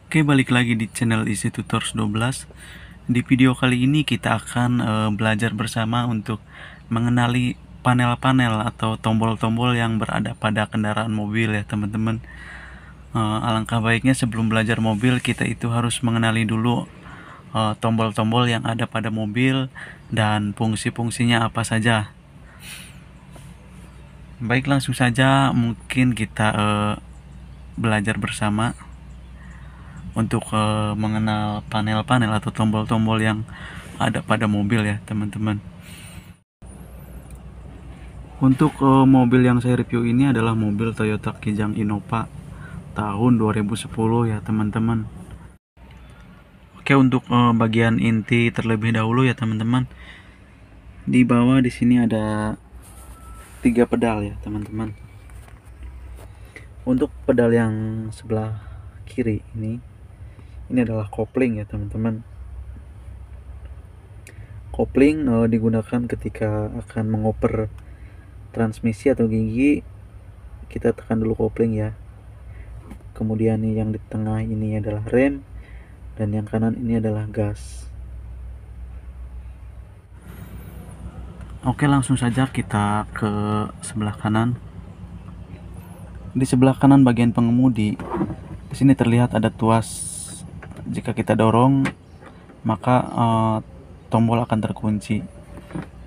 Oke, balik lagi di channel Easy Tutors 12. Di video kali ini kita akan belajar bersama untuk mengenali panel-panel atau tombol-tombol yang berada pada kendaraan mobil ya teman-teman. Alangkah baiknya sebelum belajar mobil kita itu harus mengenali dulu tombol-tombol yang ada pada mobil dan fungsi-fungsinya apa saja. Baik, langsung saja mungkin kita belajar bersama untuk mengenal panel-panel atau tombol-tombol yang ada pada mobil ya teman-teman. Untuk mobil yang saya review ini adalah mobil Toyota Kijang Innova tahun 2010 ya teman-teman. Oke, untuk bagian inti terlebih dahulu ya teman-teman. Di bawah di sini ada 3 pedal ya teman-teman. Untuk pedal yang sebelah kiri ini adalah kopling ya teman-teman. Kopling digunakan ketika akan mengoper transmisi atau gigi. Kita tekan dulu kopling ya. Kemudian yang di tengah ini adalah rem, dan yang kanan ini adalah gas. Oke, langsung saja kita ke sebelah kanan. Di sebelah kanan bagian pengemudi, di sini terlihat ada tuas. Jika kita dorong, maka tombol akan terkunci.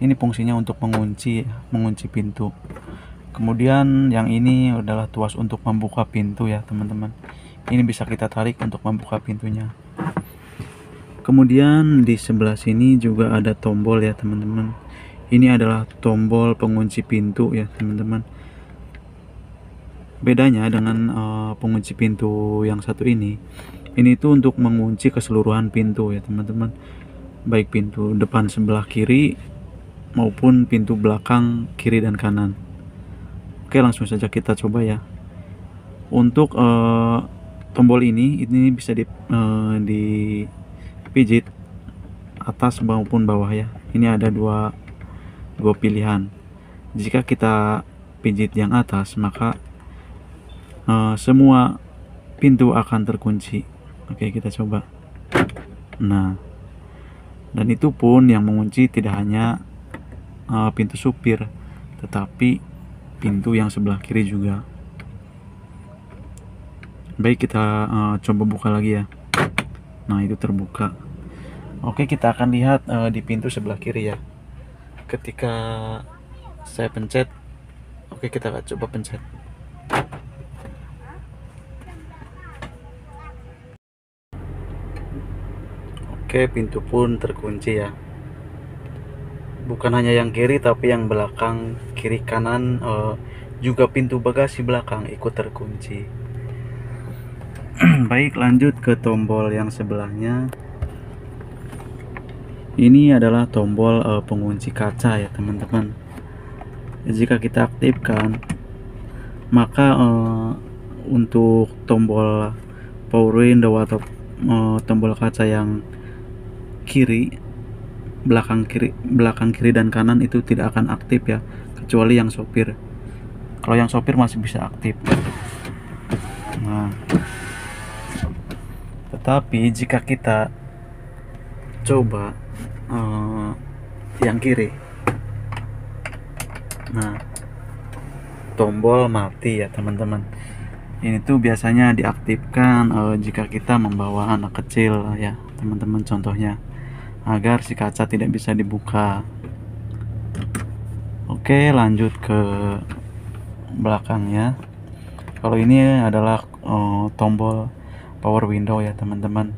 Ini fungsinya untuk mengunci pintu. Kemudian yang ini adalah tuas untuk membuka pintu ya teman-teman. Ini bisa kita tarik untuk membuka pintunya. Kemudian di sebelah sini juga ada tombol ya teman-teman. Ini adalah tombol pengunci pintu ya teman-teman. Bedanya dengan pengunci pintu yang satu ini tuh untuk mengunci keseluruhan pintu ya teman-teman, baik pintu depan sebelah kiri maupun pintu belakang kiri dan kanan. Oke, langsung saja kita coba ya. Untuk tombol ini bisa dipijit atas maupun bawah ya. Ini ada dua pilihan. Jika kita pijit yang atas, maka semua pintu akan terkunci. Oke, kita coba. Nah, dan itu pun yang mengunci tidak hanya pintu supir, tetapi pintu yang sebelah kiri juga. Baik, kita coba buka lagi ya. Nah, itu terbuka. Oke, kita akan lihat di pintu sebelah kiri ya. Ketika saya pencet, oke, kita coba pencet. Oke, pintu pun terkunci ya. Bukan hanya yang kiri, tapi yang belakang, kiri, kanan, juga pintu bagasi belakang ikut terkunci. Baik, lanjut ke tombol yang sebelahnya. Ini adalah tombol pengunci kaca ya teman-teman. Jika kita aktifkan, maka untuk tombol power window atau tombol kaca yang kiri, belakang kiri dan kanan itu tidak akan aktif ya, kecuali yang sopir. Kalau yang sopir masih bisa aktif. Nah, tetapi jika kita coba yang kiri, nah, tombol mati ya teman-teman. Ini tuh biasanya diaktifkan jika kita membawa anak kecil ya teman-teman, contohnya agar si kaca tidak bisa dibuka. Oke, lanjut ke belakangnya. Kalau ini adalah tombol power window ya teman-teman.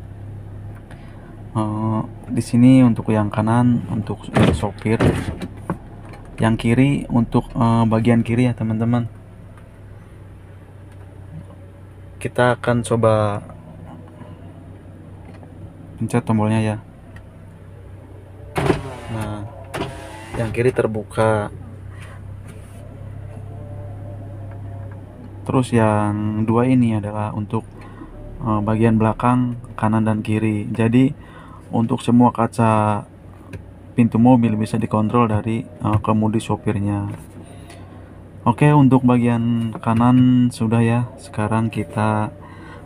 Di sini untuk yang kanan untuk sopir, yang kiri untuk bagian kiri ya teman-teman. Kita akan coba pencet tombolnya ya. Nah, yang kiri terbuka. Terus yang dua ini adalah untuk bagian belakang, kanan dan kiri. Jadi untuk semua kaca pintu mobil bisa dikontrol dari kemudi sopirnya. Oke, untuk bagian kanan sudah ya. Sekarang kita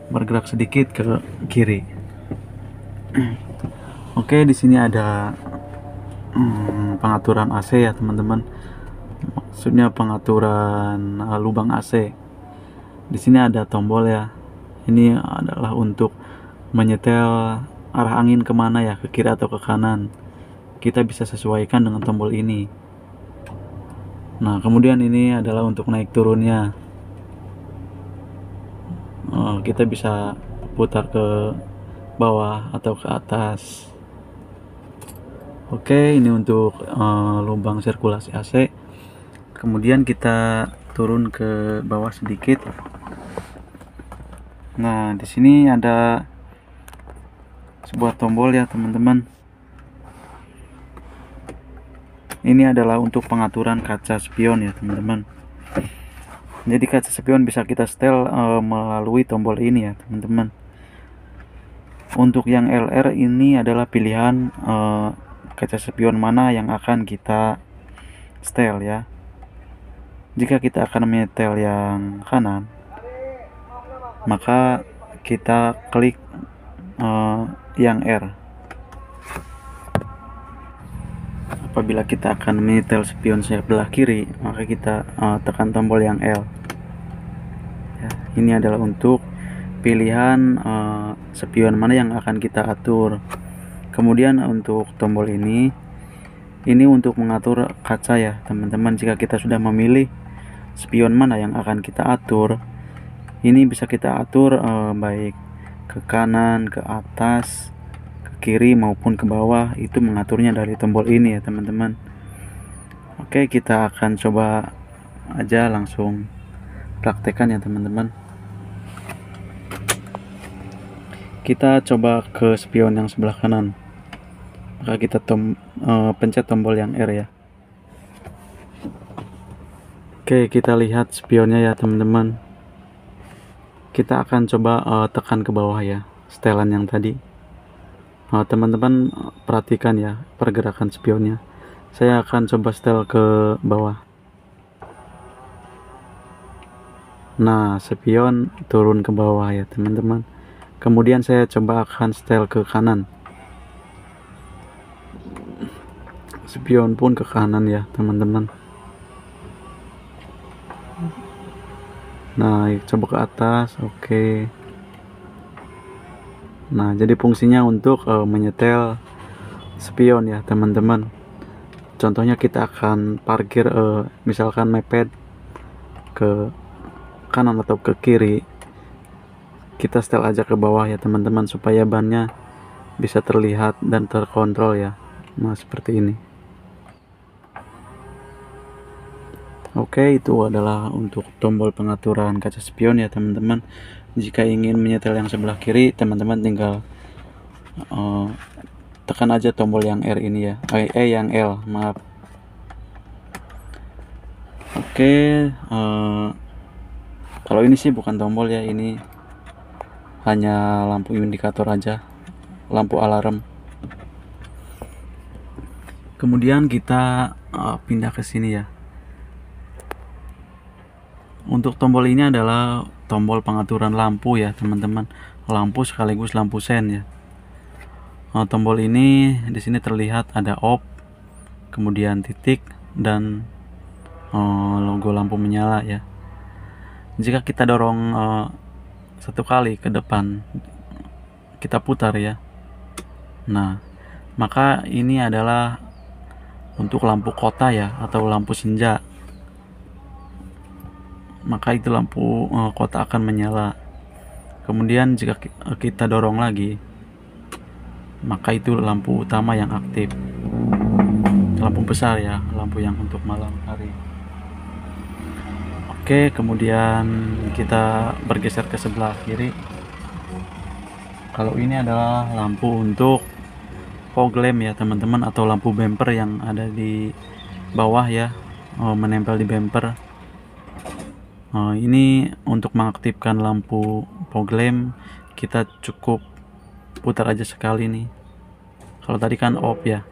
bergerak sedikit ke kiri. Oke, di sini ada pengaturan AC ya teman-teman. Maksudnya pengaturan lubang AC. Di sini ada tombol ya. Ini adalah untuk menyetel arah angin kemana ya, ke kiri atau ke kanan. Kita bisa sesuaikan dengan tombol ini. Nah, kemudian ini adalah untuk naik turunnya. Kita bisa putar ke bawah atau ke atas. Oke, ini untuk lubang sirkulasi AC. Kemudian kita turun ke bawah sedikit. Nah, di sini ada sebuah tombol ya teman-teman. Ini adalah untuk pengaturan kaca spion ya teman-teman. Jadi kaca spion bisa kita setel melalui tombol ini ya teman-teman. Untuk yang LR ini adalah pilihan kaca spion mana yang akan kita setel ya. Jika kita akan menyetel yang kanan, maka kita klik yang R. Apabila kita akan menyetel spion sebelah kiri, maka kita tekan tombol yang L ya. Ini adalah untuk pilihan spion mana yang akan kita atur. Kemudian untuk tombol ini untuk mengatur kaca ya teman-teman. Jika kita sudah memilih spion mana yang akan kita atur, ini bisa kita atur baik ke kanan, ke atas, ke kiri maupun ke bawah. Itu mengaturnya dari tombol ini ya teman-teman. Oke, kita akan coba aja langsung praktekkan ya teman-teman. Kita coba ke spion yang sebelah kanan, maka kita pencet tombol yang R ya. Oke, kita lihat spionnya ya teman-teman. Kita akan coba tekan ke bawah ya, setelan yang tadi. Teman-teman perhatikan ya pergerakan spionnya. Saya akan coba setel ke bawah. Nah, spion turun ke bawah ya teman-teman. Kemudian saya coba akan setel ke kanan. Spion pun ke kanan ya teman-teman. Nah, coba ke atas. Oke. Nah, jadi fungsinya untuk menyetel spion ya teman-teman. Contohnya kita akan parkir misalkan mepet ke kanan atau ke kiri, kita setel aja ke bawah ya teman-teman, supaya bannya bisa terlihat dan terkontrol ya. Nah, seperti ini. Oke, itu adalah untuk tombol pengaturan kaca spion ya teman-teman. Jika ingin menyetel yang sebelah kiri, teman-teman tinggal tekan aja tombol yang R ini ya, yang L, maaf. Oke, kalau ini sih bukan tombol ya, ini hanya lampu indikator aja, lampu alarm. Kemudian kita pindah ke sini ya. Untuk tombol ini adalah tombol pengaturan lampu ya teman-teman, lampu sekaligus lampu sen ya. Tombol ini di sini terlihat ada off, kemudian titik, dan logo lampu menyala ya. Jika kita dorong satu kali ke depan, kita putar ya. Nah, maka ini adalah untuk lampu kota ya, atau lampu senja. Maka itu lampu kota akan menyala. Kemudian jika kita dorong lagi, maka itu lampu utama yang aktif, lampu besar ya, lampu yang untuk malam hari. Oke, kemudian kita bergeser ke sebelah kiri. Kalau ini adalah lampu untuk fog lamp ya teman-teman, atau lampu bumper yang ada di bawah ya, menempel di bumper. Ini untuk mengaktifkan lampu fog lamp, kita cukup putar aja sekali nih. Kalau tadi kan off ya,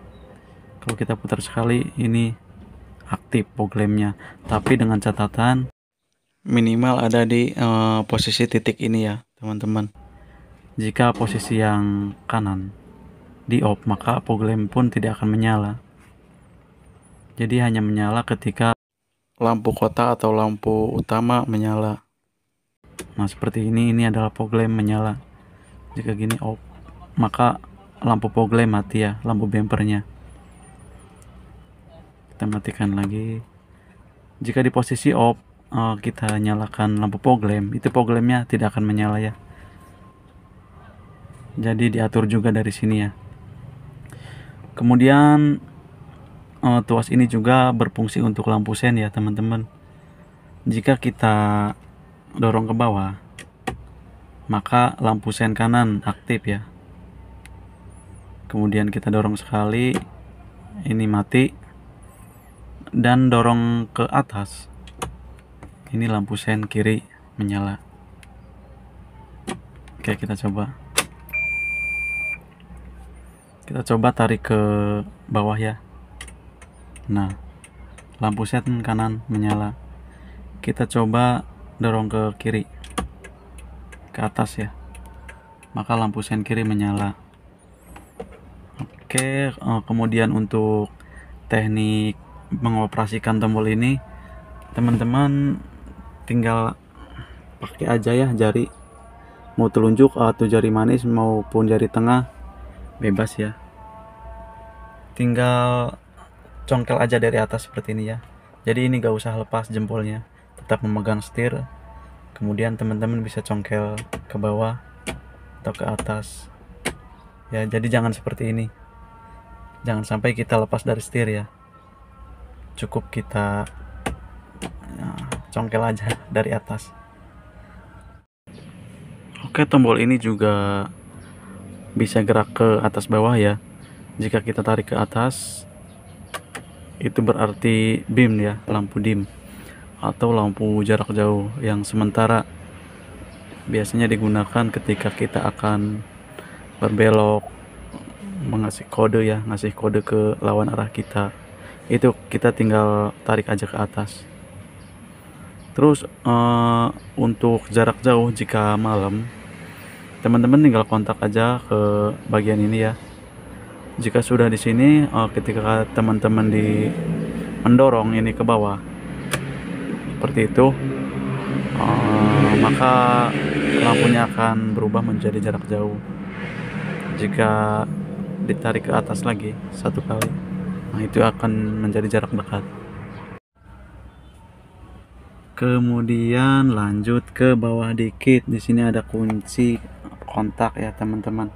kalau kita putar sekali ini aktif fog lampnya, tapi dengan catatan minimal ada di posisi titik ini ya. teman-teman. Jika posisi yang kanan di off, maka fog lamp pun tidak akan menyala. Jadi hanya menyala ketika lampu kota atau lampu utama menyala. Nah, seperti ini adalah fog lamp menyala. Jika gini off, maka lampu fog lamp mati ya, lampu bumpernya. Kita matikan lagi. Jika di posisi off, kita nyalakan lampu fog lamp, itu fog lampnya tidak akan menyala ya. Jadi diatur juga dari sini ya. Kemudian tuas ini juga berfungsi untuk lampu sen ya teman-teman. Jika kita dorong ke bawah, maka lampu sen kanan aktif ya. Kemudian kita dorong sekali, ini mati. Dan dorong ke atas, ini lampu sen kiri menyala. Oke, kita coba tarik ke bawah ya. Nah, lampu sen kanan menyala. Kita coba dorong ke kiri, ke atas ya, maka lampu sen kiri menyala. Oke, kemudian untuk teknik mengoperasikan tombol ini, teman-teman tinggal pakai aja ya jari, mau telunjuk atau jari manis maupun jari tengah, bebas ya. Tinggal congkel aja dari atas seperti ini ya. Jadi ini gak usah lepas jempolnya, tetap memegang setir. Kemudian teman-teman bisa congkel ke bawah atau ke atas ya. Jadi jangan seperti ini, jangan sampai kita lepas dari setir ya. Cukup kita congkel aja dari atas. Oke, tombol ini juga bisa gerak ke atas bawah ya. Jika kita tarik ke atas, itu berarti dim ya, lampu dim atau lampu jarak jauh yang sementara biasanya digunakan ketika kita akan berbelok, ngasih kode ke lawan arah kita. Itu kita tinggal tarik aja ke atas. Terus untuk jarak jauh jika malam, teman-teman tinggal kontak aja ke bagian ini ya. Jika sudah di sini, ketika teman-teman mendorong ini ke bawah seperti itu, maka lampunya akan berubah menjadi jarak jauh. Jika ditarik ke atas lagi satu kali, nah itu akan menjadi jarak dekat. Kemudian lanjut ke bawah dikit, di sini ada kunci kontak ya teman-teman.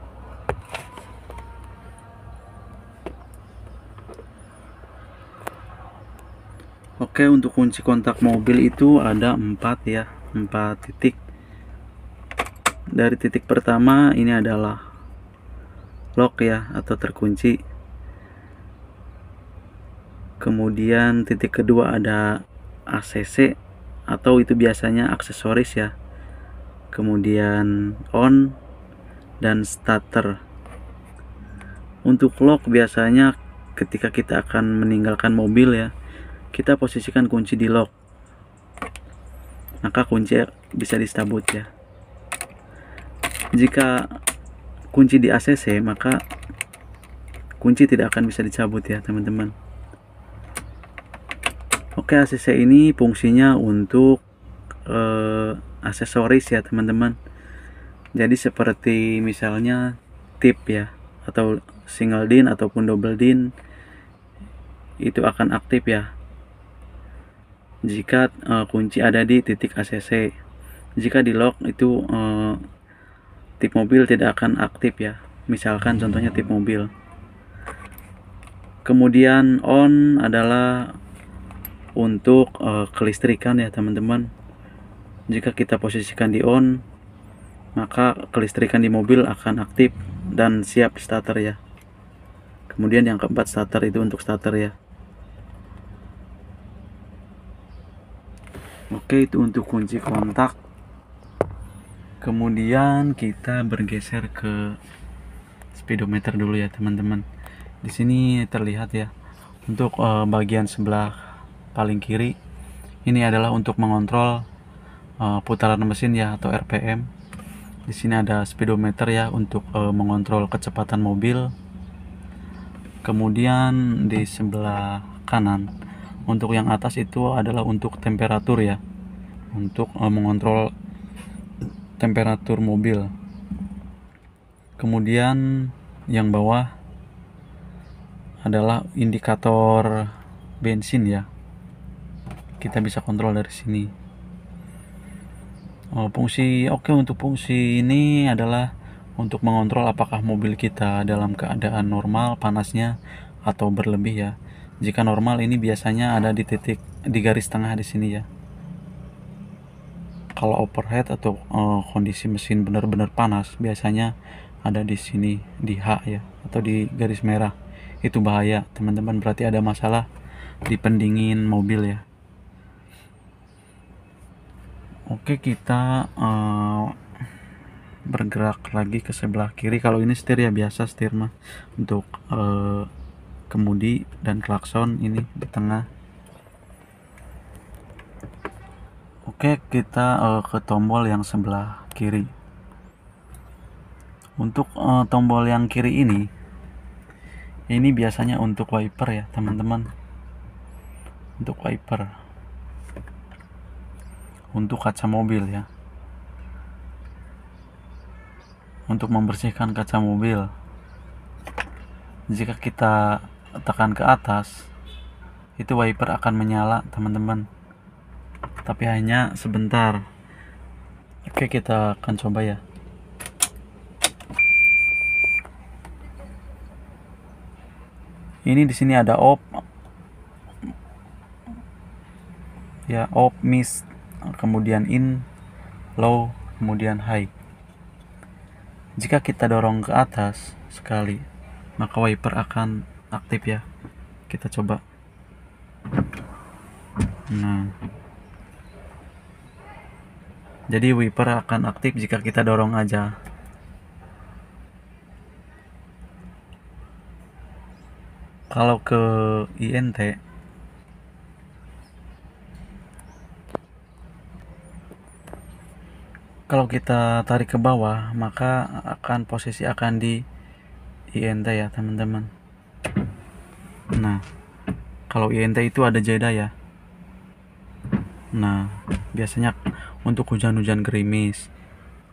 Oke, untuk kunci kontak mobil itu ada 4 ya, 4 titik. Dari titik pertama ini adalah lock ya, atau terkunci. Kemudian titik kedua ada ACC atau itu biasanya aksesoris ya. Kemudian on dan starter. Untuk lock biasanya ketika kita akan meninggalkan mobil ya, kita posisikan kunci di lock, maka kunci bisa dicabut ya. Jika kunci di ACC, maka kunci tidak akan bisa dicabut ya teman-teman. Oke, ACC ini fungsinya untuk aksesoris ya teman-teman. Jadi seperti misalnya tip ya, atau single DIN ataupun double DIN, itu akan aktif ya jika kunci ada di titik ACC. Jika di lock itu tip mobil tidak akan aktif ya, misalkan contohnya tip mobil. Kemudian on adalah untuk kelistrikan ya teman-teman. Jika kita posisikan di on, maka kelistrikan di mobil akan aktif dan siap starter ya. Kemudian yang keempat starter, itu untuk starter ya. Oke, itu untuk kunci kontak. Kemudian kita bergeser ke speedometer dulu ya teman-teman. Di sini terlihat ya, untuk bagian sebelah paling kiri ini adalah untuk mengontrol putaran mesin ya, atau RPM. Di sini ada speedometer ya untuk mengontrol kecepatan mobil. Kemudian di sebelah kanan untuk yang atas itu adalah untuk temperatur ya, untuk mengontrol temperatur mobil. Kemudian yang bawah adalah indikator bensin ya, kita bisa kontrol dari sini. Untuk fungsi ini adalah untuk mengontrol apakah mobil kita dalam keadaan normal panasnya atau berlebih ya. Jika normal ini biasanya ada di garis tengah di sini ya. Kalau overheat atau kondisi mesin benar-benar panas biasanya ada di sini di H ya, atau di garis merah. Itu bahaya teman-teman, berarti ada masalah di pendingin mobil ya. Oke, kita bergerak lagi ke sebelah kiri. Kalau ini setir ya, biasa setir mah untuk kemudi dan klakson ini di tengah. Oke, kita ke tombol yang sebelah kiri. Untuk tombol yang kiri ini biasanya untuk wiper ya teman-teman, untuk wiper, untuk kaca mobil ya, untuk membersihkan kaca mobil. Jika kita tekan ke atas, itu wiper akan menyala teman-teman, tapi hanya sebentar. Oke, kita akan coba ya. Ini di sini ada off ya, off, mist, kemudian in, low, kemudian high. Jika kita dorong ke atas sekali, maka wiper akan aktif ya. Kita coba. Nah, jadi wiper akan aktif jika kita dorong aja. Kalau ke INT, kalau kita tarik ke bawah, maka posisi akan di INT ya teman-teman. Nah, kalau INT itu ada jeda ya. Nah, biasanya untuk hujan-hujan gerimis.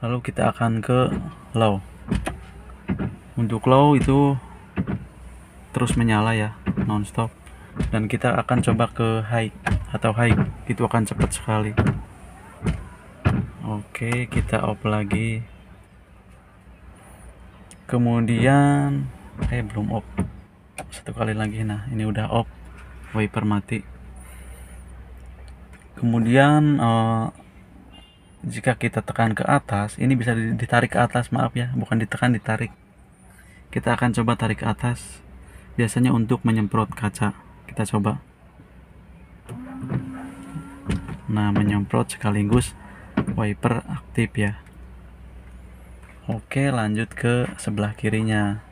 Lalu kita akan ke low. Untuk low itu terus menyala ya, nonstop. Dan kita akan coba ke high atau high, itu akan cepat sekali. Oke, kita off lagi. Kemudian belum off. Satu kali lagi. Nah, ini udah off, wiper mati. Kemudian jika kita tekan ke atas, ini bisa ditarik ke atas, maaf ya, bukan ditekan, ditarik. Kita akan coba tarik ke atas, biasanya untuk menyemprot kaca. Kita coba. Nah, menyemprot sekaligus wiper aktif ya. Oke, lanjut ke sebelah kirinya.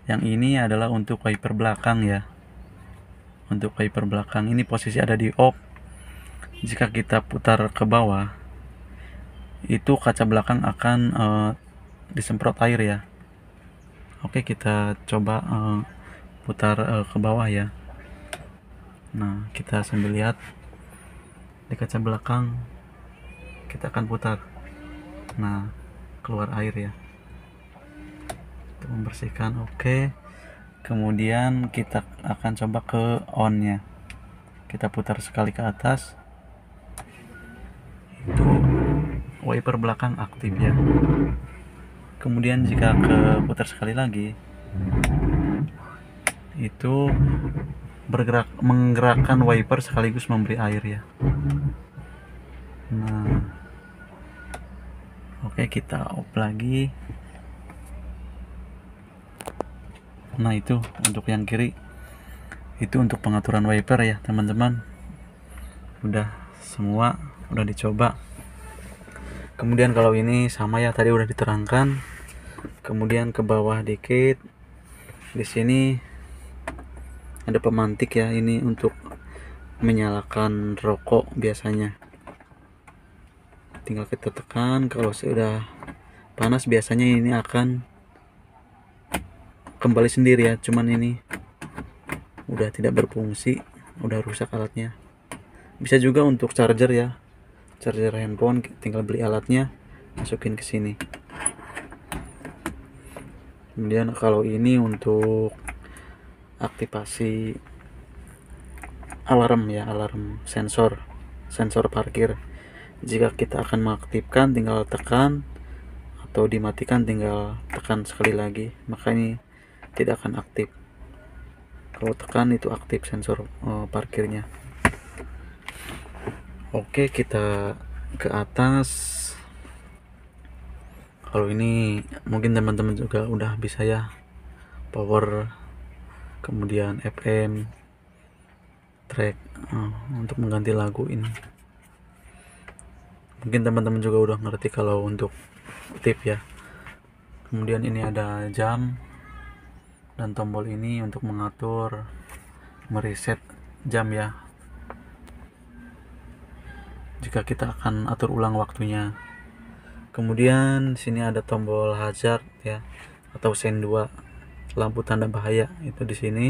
Yang ini adalah untuk wiper belakang ya. Untuk wiper belakang ini posisi ada di off. Jika kita putar ke bawah, itu kaca belakang akan disemprot air ya. Oke, kita coba putar ke bawah ya. Nah, kita sambil lihat di kaca belakang, kita akan putar. Nah, keluar air ya, untuk membersihkan. Oke, kemudian kita akan coba ke on nya. Kita putar sekali ke atas, itu wiper belakang aktif ya. Kemudian jika ke putar sekali lagi, itu menggerakkan wiper sekaligus memberi air ya. Nah, oke, kita off lagi. Nah, itu untuk yang kiri, itu untuk pengaturan wiper ya teman-teman. Udah semua udah dicoba. Kemudian kalau ini sama ya, tadi udah diterangkan. Kemudian ke bawah dikit, di sini ada pemantik ya, ini untuk menyalakan rokok biasanya. tinggal kita tekan. Kalau sudah panas biasanya ini akan kembali sendiri ya, cuman ini udah tidak berfungsi, udah rusak alatnya. Bisa juga untuk charger ya, charger handphone, tinggal beli alatnya, masukin ke sini. Kemudian kalau ini untuk aktivasi alarm ya, alarm sensor parkir. Jika kita akan mengaktifkan, tinggal tekan, atau dimatikan tinggal tekan sekali lagi, maka ini tidak akan aktif. Kalau tekan itu aktif sensor parkirnya. Oke, kita ke atas. Kalau ini mungkin teman-teman juga udah bisa ya, power, kemudian FM, track untuk mengganti lagu ini. Mungkin teman-teman juga udah ngerti kalau untuk tip ya. Kemudian ini ada jam, dan tombol ini untuk mengatur, mereset jam ya, jika kita akan atur ulang waktunya. Kemudian sini ada tombol hazard ya, atau sign 2, lampu tanda bahaya itu di sini.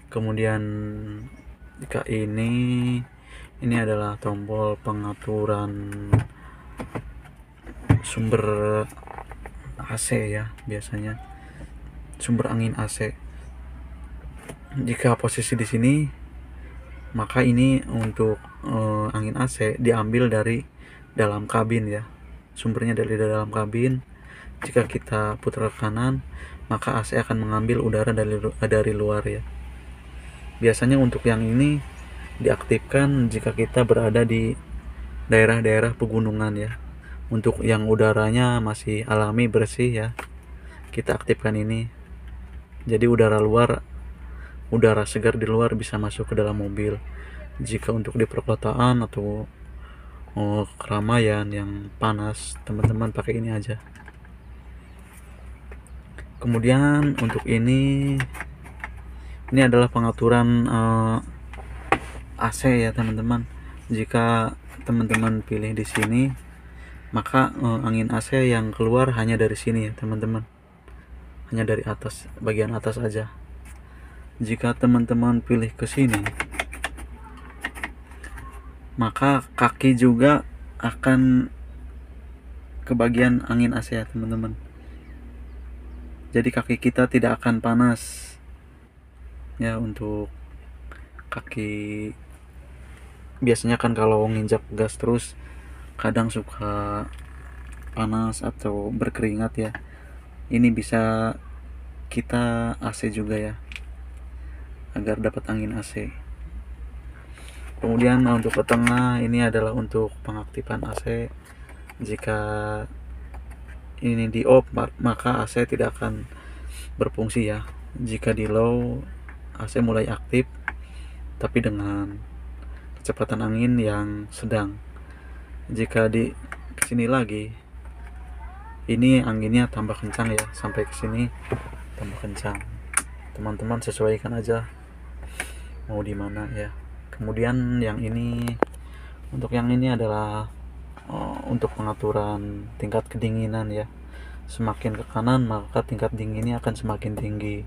Kemudian jika ini adalah tombol pengaturan sumber AC ya, biasanya sumber angin AC. Jika posisi di sini, maka ini untuk angin AC diambil dari dalam kabin ya, sumbernya dari dalam kabin. Jika kita putar ke kanan, maka AC akan mengambil udara dari luar ya. Biasanya untuk yang ini diaktifkan jika kita berada di daerah-daerah pegunungan ya. Untuk yang udaranya masih alami bersih ya, kita aktifkan ini. Jadi udara segar di luar bisa masuk ke dalam mobil. Jika untuk di perkotaan atau keramaian yang panas, teman-teman pakai ini aja. Kemudian untuk ini adalah pengaturan AC ya teman-teman. Jika teman-teman pilih di sini, maka angin AC yang keluar hanya dari sini ya teman-teman, hanya dari atas, bagian atas aja. Jika teman-teman pilih ke sini, maka kaki juga akan ke bagian angin AC ya teman-teman. Jadi kaki kita tidak akan panas ya. Untuk kaki, biasanya kan kalau nginjak gas terus kadang suka panas atau berkeringat ya. Ini bisa kita AC juga ya, agar dapat angin AC. Kemudian untuk ke tengah, ini adalah untuk pengaktifan AC. Jika ini di off, maka AC tidak akan berfungsi ya. Jika di low, AC mulai aktif, tapi dengan kecepatan angin yang sedang. Jika di sini lagi, ini anginnya tambah kencang ya, sampai ke sini tambah kencang. Teman-teman sesuaikan aja mau di mana ya. Kemudian yang ini, untuk yang ini adalah untuk pengaturan tingkat kedinginan ya. Semakin ke kanan maka tingkat dinginnya akan semakin tinggi.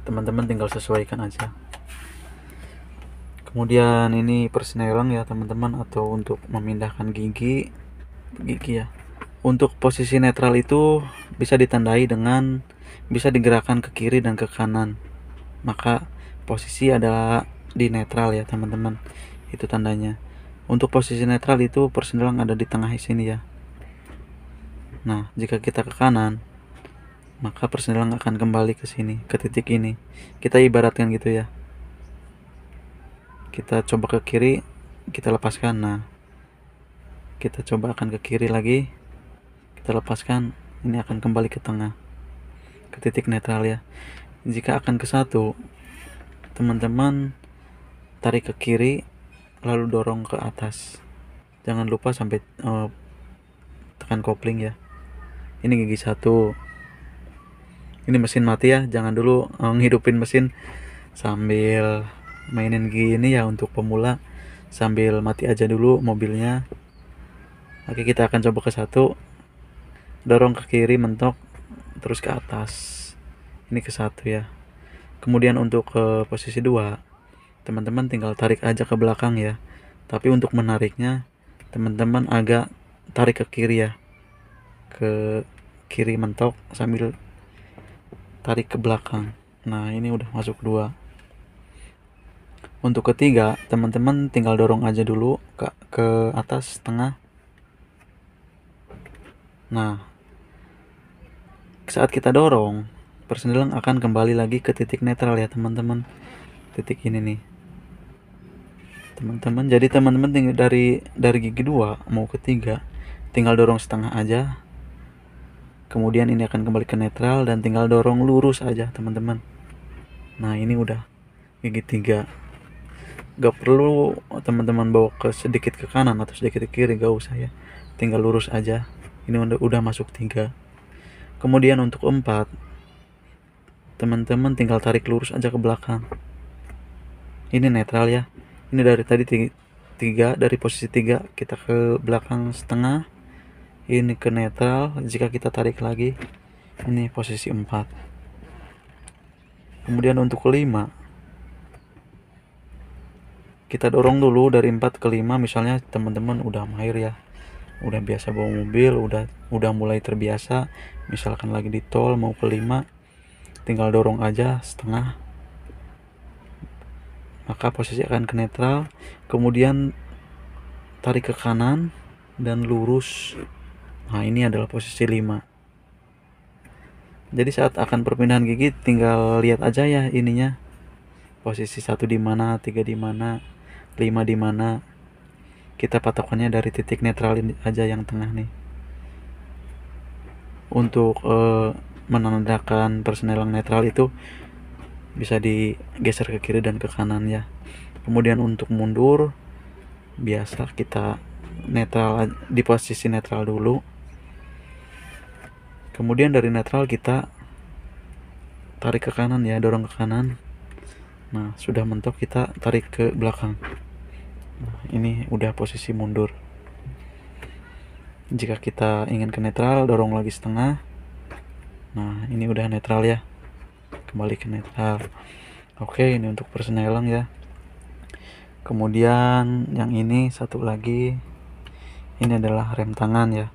Teman-teman tinggal sesuaikan aja. Kemudian ini persneling ya teman-teman, atau untuk memindahkan gigi ya. Untuk posisi netral itu bisa ditandai dengan bisa digerakkan ke kiri dan ke kanan, maka posisi adalah di netral ya teman-teman, itu tandanya. Untuk posisi netral itu persneling ada di tengah sini ya. Nah, jika kita ke kanan, maka persneling akan kembali ke sini, ke titik ini. Kita ibaratkan gitu ya. Kita coba ke kiri, kita lepaskan. Nah, kita coba akan ke kiri lagi, kita lepaskan, ini akan kembali ke tengah, ke titik netral ya. Jika akan ke satu, teman-teman tarik ke kiri lalu dorong ke atas. Jangan lupa sampai tekan kopling ya. Ini gigi 1. Ini mesin mati ya, jangan dulu ngidupin mesin sambil mainin gigi ini ya. Untuk pemula sambil mati aja dulu mobilnya. Oke, kita akan coba ke 1, dorong ke kiri mentok terus ke atas, ini ke 1 ya. Kemudian untuk ke posisi 2, teman-teman tinggal tarik aja ke belakang ya, tapi untuk menariknya teman-teman agak tarik ke kiri ya, ke kiri mentok sambil tarik ke belakang. Nah, ini udah masuk 2. Untuk ketiga, teman-teman tinggal dorong aja dulu ke atas tengah. Nah, saat kita dorong, persneling akan kembali lagi ke titik netral ya teman-teman. Titik ini nih. Teman-teman, jadi teman-teman tinggal dari gigi 2 mau ke 3, tinggal dorong setengah aja. Kemudian ini akan kembali ke netral dan tinggal dorong lurus aja teman-teman. Nah, ini udah gigi 3. Gak perlu teman-teman bawa sedikit ke kanan atau sedikit ke kiri, gak usah ya. Tinggal lurus aja. Ini udah masuk 3. Kemudian untuk 4, teman-teman tinggal tarik lurus aja ke belakang. Ini netral ya. Ini dari tadi 3, dari posisi 3 kita ke belakang setengah. Ini ke netral, jika kita tarik lagi ini posisi 4. Kemudian untuk kelima, kita dorong dulu dari 4 ke 5. Misalnya teman-teman udah mahir ya, udah biasa bawa mobil, udah mulai terbiasa, misalkan lagi di tol mau ke 5, tinggal dorong aja setengah, maka posisi akan ke netral. Kemudian tarik ke kanan dan lurus. Nah, ini adalah posisi 5. Jadi saat akan perpindahan gigi tinggal lihat aja ya ininya, posisi 1 di mana, 3 di mana, 5 di mana. Kita patokannya dari titik netral ini aja yang tengah nih. Untuk menandakan persneling netral itu bisa digeser ke kiri dan ke kanan ya. Kemudian untuk mundur, biasa kita netral di posisi netral dulu. Kemudian dari netral kita tarik ke kanan ya, dorong ke kanan. Nah, sudah mentok kita tarik ke belakang. Nah, ini udah posisi mundur. Jika kita ingin ke netral, dorong lagi setengah. Nah, ini udah netral ya, kembali ke netral. Oke, ini untuk persneling ya. Kemudian yang ini satu lagi, ini adalah rem tangan ya.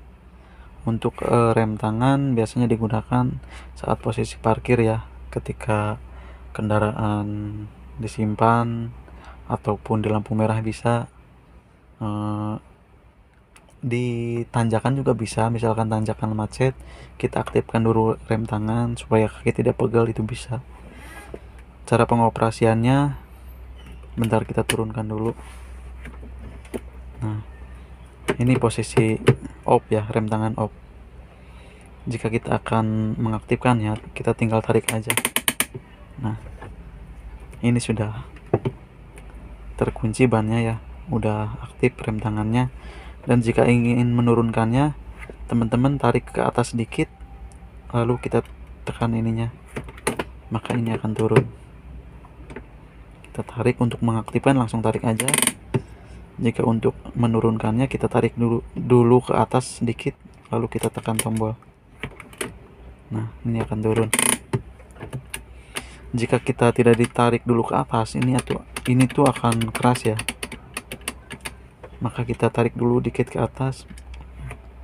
Untuk rem tangan biasanya digunakan saat posisi parkir ya, ketika kendaraan disimpan ataupun di lampu merah bisa. Di tanjakan juga bisa, misalkan tanjakan macet, kita aktifkan dulu rem tangan supaya kaki tidak pegal, itu bisa. Cara pengoperasiannya, bentar kita turunkan dulu. Nah, ini posisi off ya, rem tangan off. Jika kita akan mengaktifkannya, kita tinggal tarik aja. Nah, ini sudah terkunci bannya ya, udah aktif rem tangannya. Dan jika ingin menurunkannya, teman-teman tarik ke atas sedikit, lalu kita tekan ininya, maka ini akan turun. Kita tarik untuk mengaktifkan, langsung tarik aja. Jika untuk menurunkannya, kita tarik dulu ke atas sedikit, lalu kita tekan tombol. Nah, ini akan turun. Jika kita tidak ditarik dulu ke atas, ini tuh akan keras ya. Maka kita tarik dulu dikit ke atas,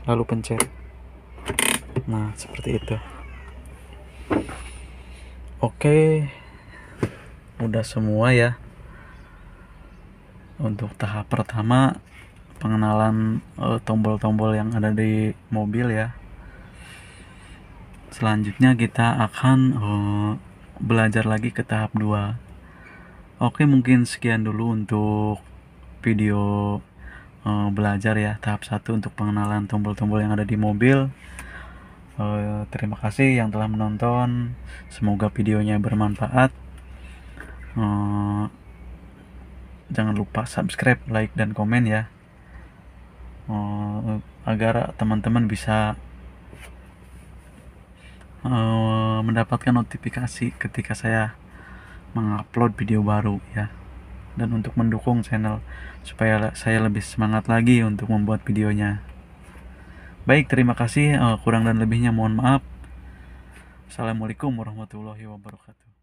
lalu pencet. Nah, seperti itu. Oke, udah semua ya. Untuk tahap pertama, pengenalan tombol-tombol yang ada di mobil ya. Selanjutnya kita akan belajar lagi ke tahap 2. Oke, mungkin sekian dulu untuk video belajar ya, tahap 1 untuk pengenalan tombol-tombol yang ada di mobil. Terima kasih yang telah menonton, semoga videonya bermanfaat. Jangan lupa subscribe, like, dan komen ya, agar teman-teman bisa mendapatkan notifikasi ketika saya mengupload video baru ya. dan untuk mendukung channel supaya saya lebih semangat lagi untuk membuat videonya. Baik, terima kasih. Kurang dan lebihnya mohon maaf. Assalamualaikum warahmatullahi wabarakatuh.